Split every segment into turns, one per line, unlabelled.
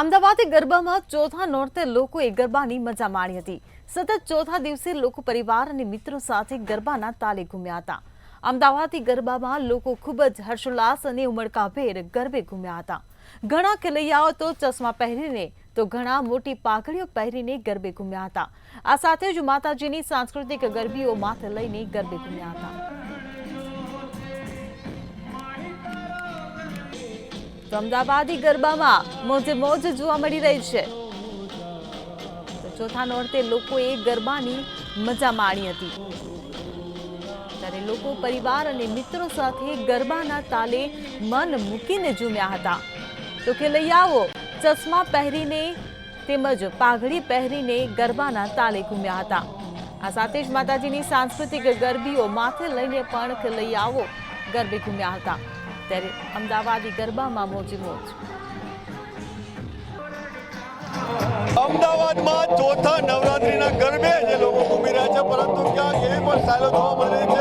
અમદાવાદી ગરબામાં ચોથા નોરતે લોકોએ ગરબાની મજા માણી હતી। સતત ચોથા દિવસે લોકો પરિવાર અને મિત્રો સાથે ગરબાના તાલે ઘૂમ્યા હતા। અમદાવાદી ગરબામાં લોકો ખૂબ જ હર્ષોલ્લાસ અને ઉમળકાભેર ગરબે ઘૂમ્યા હતા। ઘણા ખેલૈયાઓ તો ચશ્મા પહેરીને તો ઘણા મોટી પાઘડીઓ પહેરીને ગરબે ઘૂમ્યા હતા। આ સાથે જ માતાજીની સાંસ્કૃતિક ગરબીઓ માથે લઈને ગરબે ઘૂમ્યા હતા। તો અમદાવાદી ગરબામાં મોજે મોજ જોવા મળી રહી છે। તો ચોથા નોરતે લોકોએ ગરબાની મજા માણી હતી। ત્યારે લોકો પરિવાર અને મિત્રો સાથે ગરબાના તાલે મન મૂકીને ઝૂમ્યા હતા। તો ખેલૈયાઓ ચશ્મા પહેરીને તેમજ પાઘડી પહેરીને ગરબાના તાલે ઘૂમ્યા હતા। આ સાથે જ માતાજીની સાંસ્કૃતિક ગરબીઓ માથે લઈને પણ ખેલૈયાઓ ગરબે ઘૂમ્યા હતા। ત્યારે અમદાવાદી ગરબામાં મોજે મોજ।
અમદાવાદમાં ચોથા નવરાત્રીના ગરબે જે લોકો ઘૂમી રહ્યા છે, પરંતુ ક્યાંક એવી પણ સ્ટાઇલો જોવા મળી રહી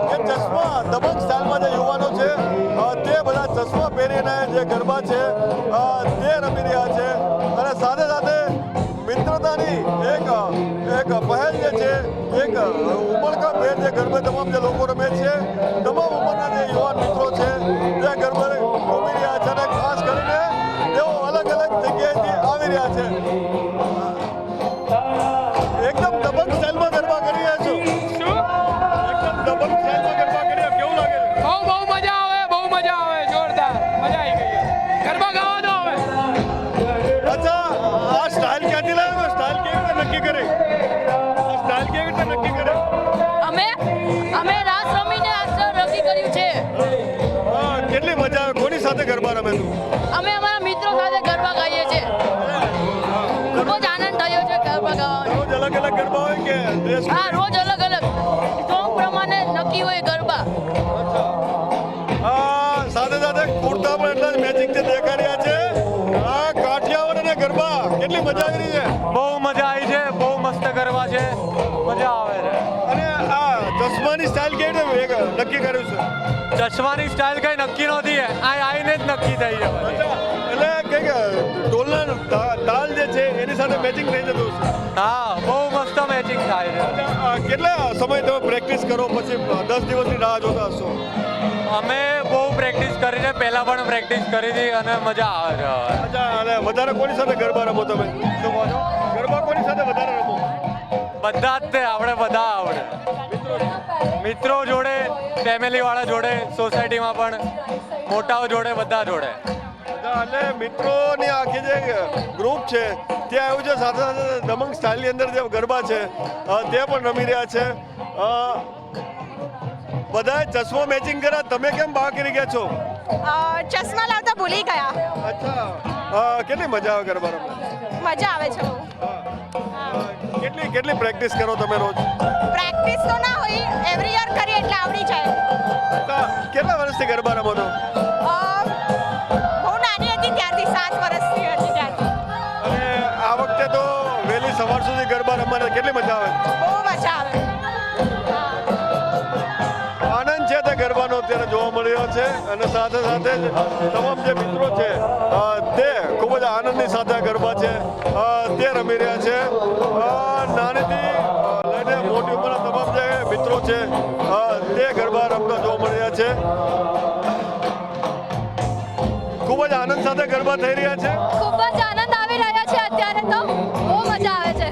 છે કે ચશ્મા દબંગ સ્ટાઇલમાં જે યુવાનો છે તે બધા ચશ્મા પહેરીને જે ગરબા છે તે રમી રહ્યા છે। અને સાથે સાથે મિત્રતાની એક પહેલ જે છે, એક ઉમળકાભેર જે ગરબે તમામ જે લોકો રમે છે, તમામ ઉંમરના જે યુવાન મિત્રો છે તે ગરબે ઘૂમી રહ્યા છે અને ખાસ કરીને તેઓ અલગ અલગ જગ્યાએથી આવી રહ્યા છે। એકદમ દબંગ સ્ટાઇલમાં ગરબા કરી રહ્યા છો। એકદમ દબંગ સ્ટાઇલમાં ગરબા કરી રહ્યા, કેવું લાગે છે?
બહુ મજા આવે, બહુ મજા આવે, જોરદાર મજા આવી ગઈ। ગરબા ગાવાનો આવે।
અચ્છા, આ સ્ટાઇલ ક્યાંથી લાવ્યો? સ્ટાઇલ કેવી રીતે નક્કી કરી? આ સ્ટાઇલ કેવી રીતે નક્કી કરી?
અમે રાસ રમીને આ સ્ટાઇલ નક્કી કર્યું છે।
કેટલી મજા આવે? કોની સાથે ગરબા રમે તું?
અમે અમારા મિત્રો સાથે ગરબા ગાઈએ છીએ। ખૂબ જ આનંદ થયો છે ગરબા ગાવાનો।
રોજ અલગ અલગ ગરબા હોય કે ડ્રેસ?
હા, રોજ અલગ અલગ સોંગ પ્રમાણે નક્કી હોય ગરબા।
સાથે સાથે કુર્તા પણ એટલા જ મેચિંગ છે દેખાઈ રહ્યા છે। આ કાઠિયાવાડ અને ગરબા કેટલી મજા આવી રહી છે?
બહુ મજા આવી છે, બહુ મસ્ત ગરબા છે, મજા આવે છે।
અને આ ચશ્માની સ્ટાઇલ કેવી રીતે નક્કી કર્યું છે?
ચશ્માની સ્ટાઇલ કઈ નક્કી નહોતી, આવીને જ નક્કી થઈ છે બધી।
એટલે કે ઢોલના તાલ જે છે એની સાથે મેચિંગ થઈ જતું છે।
હા, બહુ મસ્ત મેચિંગ થાય છે।
કેટલા સમય તમે પ્રેક્ટિસ કરો પછી 10 દિવસની રાહ જોતા હશો?
અમે બહુ પ્રેક્ટિસ કરી છે, પહેલા પણ પ્રેક્ટિસ કરી હતી અને મજા આવે છે હવે।
અચ્છા, અને વધારે કોની સાથે ગરબા રમો તમે?
શું કહો છો?
ગરબા કોની સાથે વધારે રમો?
બધા જ તે આપણે બધા આવડે, મિત્રો જોડે, ફેમિલી વાળા જોડે, સોસાયટીમાં પણ મોટાઓ જોડે, બધા જોડે।
એટલે મિત્રોની આખી જે ગ્રુપ છે ત્યાં આવ્યું છે, સાથે સાથે દબંગ સ્ટાઇલની અંદર જે ગરબા છે તે પણ રમી રહ્યા છે। બધાએ ચશ્મા મેચિંગ કર્યા, તમે કેમ બહાર કરી ગયા છો?
ચશ્મા લાવતા ભૂલી ગયા।
અચ્છા, કેટલી મજા આવે ગરબા રમવા?
મજા આવે છે બહુ।
કેટલી પ્રેક્ટિસ કરો તમે રોજ?
પ્રેક્ટિસ તો ના હોય, એવરી યર કરીએ એટલે આવડી જાય।
કેટલા વર્ષથી ગરબા રમો છો?
બહુ નાની હતી ત્યારથી, 7 વર્ષથી હતી ત્યારથી।
અને આ વખતે તો વહેલી સવાર સુધી ગરબા રમવાની કેટલી મજા આવે?
બહુ મજા આવે।
આનંદ છે તે ગરબાનો અત્યારે જોવા મળી રહ્યો છે અને સાથે સાથે જ તમામ જે મિત્રો છે તે ખૂબ જ આનંદની સાથે ગરબા છે તે રમી રહ્યા છે। નાનીથી લઈને મોટી ઉંમરના તમામ જે મિત્રો છે તે ગરબા રમતા જોવા મળી રહ્યા છે। ખૂબ જ આનંદ સાથે ગરબા થઈ રહ્યા છે।
ખૂબ જ આનંદ આવી રહ્યા છે અત્યારે તો, બહુ મજા આવે છે।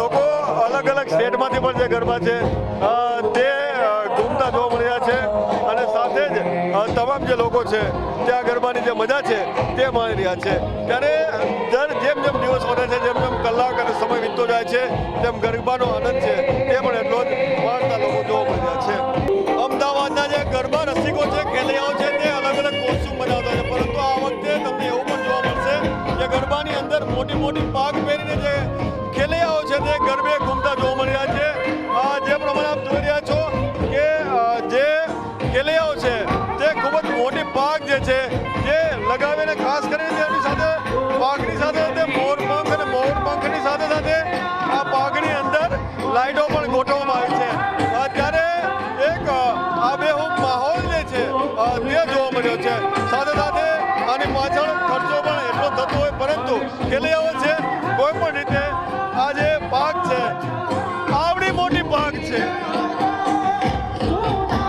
લોકો અલગ અલગ સ્ટેટમાંથી પણ જે ગરબા છે તે ઘૂમતા જોવા મળી રહ્યા છે અને સાથે જ તમામ જે લોકો છે તે આ ગરબાની જે મજા છે તે માણી રહ્યા છે। ત્યારે જેમ જેમ દિવસ વધે છે, જેમ જેમ કલાક અને સમય વીતતો જાય છે, તેમ ગરબાનો આનંદ છે તે પણ એટલો જ માણતા લોકો જોવા મળી રહ્યા છે। અમદાવાદના જે ગરબા રસિકો છે, ખેલૈયાઓ છે, તે અલગ અલગ કોસ્ચ્યુમ બનાવતા છે, પરંતુ આ વખતે તમને એવું પણ જોવા મળશે કે ગરબાની અંદર મોટી મોટી પાઘ પહેરીને જે ખેલૈયાઓ છે તે ગરબે ઘૂમતા જોવા મળી રહ્યા છે। જે પ્રમાણે આપ જોઈ રહ્યા છો કે જે ખેલૈયાઓ છે તે ખૂબ જ મોટી પાઘ જે છે તે લગાવીને, ખાસ કરીને તેની સાથે પાઘની સાથે તે મોરપંખ અને મોરપંખની સાથે સાથે આ પાઘની અંદર લાઈટો પણ ગોઠવવામાં આવી છે। ત્યારે એક આબેહૂબ માહોલ જે છે તે જોવા મળ્યો છે। સાથે સાથે આની પાછળ ખર્ચો પણ એટલો થતો હોય, પરંતુ પરંતુ ખેલૈયાઓ છે કોઈ પણ રીતે આ જે પાક છે આવડી મોટી પાક છે.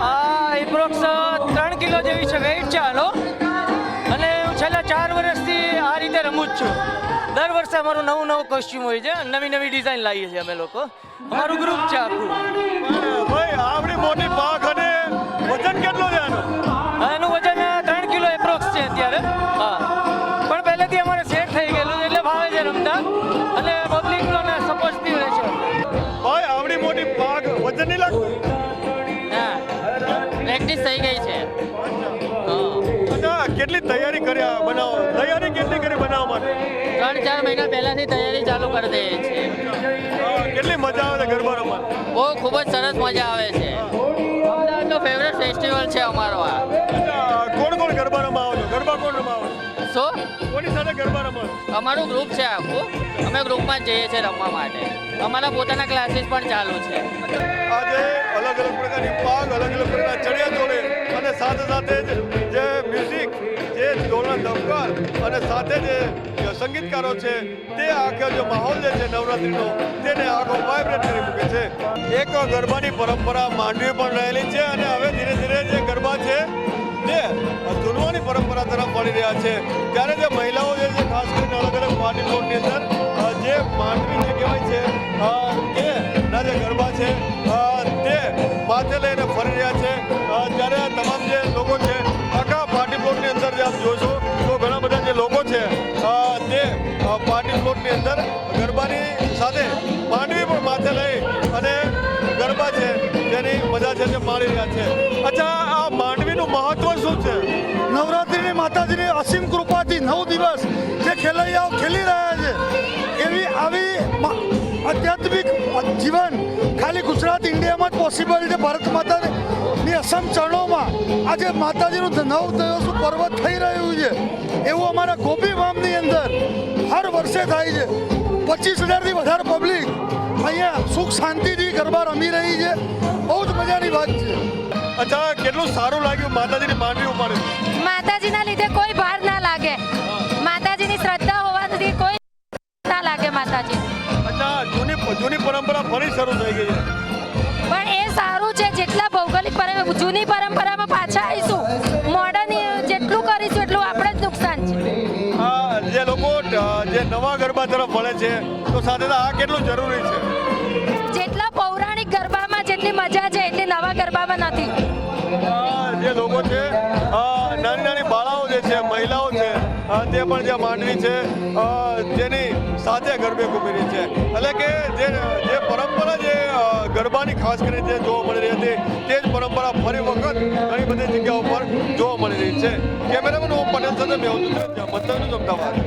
આ એપ્રોક્સ 3 કિલો જેવી છે વેઇટ છે આનો. અને હું છેલ્લા 4 વર્ષથી આ રીતે રમું જ છું. દર વર્ષે અમારું નવું કોસ્ચ્યુમ હોય છે, નવી ડિઝાઇન લાવીએ છીએ અમે લોકો. અમારું ગ્રુપ છે આખું.
ભાઈ આવડી મોટી પાક અને વજન કેટલો છે આનો?
એનું વજન 3 કિલો એપ્રોક્સ છે અત્યારે. હા, પણ પહેલેથી અમારે સેટ થઈ ગયેલું છે એટલે ભાવે છે રમતા અને પબ્લિકનો સપોર્ટ બી રહે છે.
ભાઈ આવડી મોટી પાક વજન નહીં લાગતું?
હા, પ્રેક્ટિસ થઈ ગઈ છે.
અચ્છા, કેટલી તૈયારી કેટલી કરી બનાવવા માટે?
3-4 મહિના પહેલાથી તૈયારી ચાલુ કરી દઈએ છીએ.
કેટલી મજા આવે છે ગરબા રમવાની?
ખૂબ જ સરસ મજા આવે છે. અમદાવાદનો ફેવરેટ ફેસ્ટિવલ છે અમારો આ.
અચ્છા, કોણ ગરબા રમવા આવો છો? ગરબા કોણ રમવા આવો છો?
શું?
કોની સાથે ગરબા રમો?
અમારું ગ્રુપ છે આખું. અમે ગ્રુપમાં જ જઈએ છીએ રમવા માટે. અમારા પોતાના ક્લાસીસ પણ ચાલુ છે.
આજે અલગ પ્રકારની પાક, અલગ પ્રકારના ચણિયા ચોળી અને સાથે જ જે મ્યુઝિક, જે ઢોલના ધબકાર અને સાથે જે સંગીતકારો છે તે આખો જે માહોલ જે છે નવરાત્રિનો તેને આખો વાઇબ્રેટ કરી મૂકે છે. એક ગરબાની પરંપરા માંડવી પણ રહેલી છે અને હવે ધીરે ધીરે જે ગરબા છે તે ઝૂલવાની પરંપરા તરફ વળી રહ્યા છે. ત્યારે જે મહિલાઓ જે છે ખાસ કરીને અલગ પાર્ટી પ્લોટની અંદર જે માંડવી જે કહેવાય છે કે ના જે ગરબા છે તે માથે લઈને ફરી રહ્યા છે. ત્યારે આ તમામ જે લોકો છે આખા પાર્ટી પ્લોટની અંદર જે આપ જોશો તો ઘણા બધા જે લોકો છે તે પાર્ટી પ્લોટની અંદર ગરબાની સાથે માંડવી પણ માથે લઈ અને ગરબા છે તેની મજા છે તે માણી રહ્યા છે. અચ્છા, આ માંડવીનું મહત્વ શું છે?
નવરાત્રિની માતાજીની અસીમ કૃપાથી 9 દિવસ જે ખેલૈયાઓ ખેલી રહ્યા છે એવી આવી આધ્યાત્મિક જીવન ખાલી ગુજરાત ઇન્ડિયામાં જ પોસિબલ છે. ભારત માતાની અસમ ચરણોમાં આજે માતાજીનું 9 દિવસનું પર્વ થઈ રહ્યું છે એવું અમારા ગોપી ધામની અંદર હર વર્ષે થાય છે. 25,000થી વધારે પબ્લિક અહીંયા સુખ શાંતિથી ગરબા રમી રહી છે. બહુ જ મજાની વાત છે.
અચ્છા, કેટલું સારું લાગ્યું માતાજીની માંડવી ઉપાડી?
માતાજીના લીધે કોઈ ભાર ના લાગે. માતાજીની શ્રદ્ધા હોવાથી કોઈ ના લાગે માતાજી.
અચ્છા, જૂની પરંપરા ફરી શરૂ થઈ ગઈ છે.
પણ એ સારું છે. જેટલા ભૌગોલિક જૂની પરંપરામાં પાછા આવીશું, મોડર્ન જેટલું કરીશું એટલું આપણે જ નુકસાન છે.
જે લોકો જે નવા ગરબા તરફ વળે છે તો સાથે આ કેટલું જરૂરી છે?
જેટલા પૌરાણિક ગરબામાં જેટલી મજા છે એટલી નવા ગરબામાં નથી.
જે લોકો છે નાની બાળાઓ જે છે, મહિલાઓ છે તે પણ જે માંડવી છે તેની સાથે ગરબે ઘૂમી રહી છે. એટલે કે જે પરંપરા જે ગરબાની ખાસ કરીને જે જોવા મળી રહી હતી તે જ પરંપરા ફરી વખત ઘણી બધી જગ્યાઓ પર જોવા મળી રહી છે. કેમેરામેન ઓમ પટેલ સાથે મેં હતું અમદાવાદ.